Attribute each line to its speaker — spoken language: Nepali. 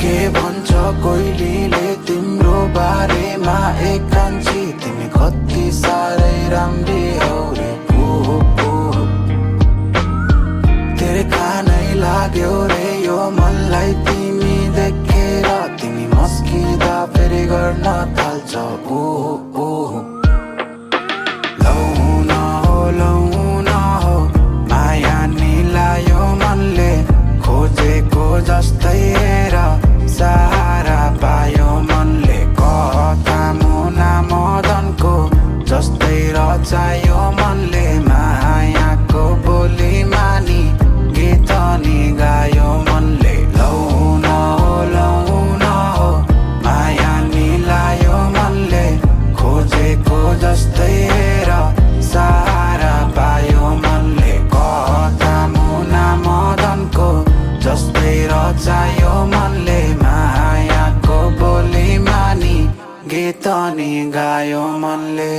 Speaker 1: के भन्छ कोइलीले तिम्रो बारेमा एक कान्छी तिमी कति साह्रै राम्री हौ रे तेरे कानै लाग्यो रे यो मनलाई तिमी देखेर तिमी मस्किँदा फेरि गर्न थाल्छ लौना हो माया निलायो मनले खोजेको जस्तै हेर सहारा पायो मनले कथा मुना मदनको जस्तै रचायो मनले मायाको बोली मानी गीत नि गायो मनले लौना हो माया निलायो मनले खोजेको जस्तै हेर सहारा पायो मनले कथा मुना मदनको जस्तै रचायो मनले मायाको बोली मानी गीत नि गायो मनले।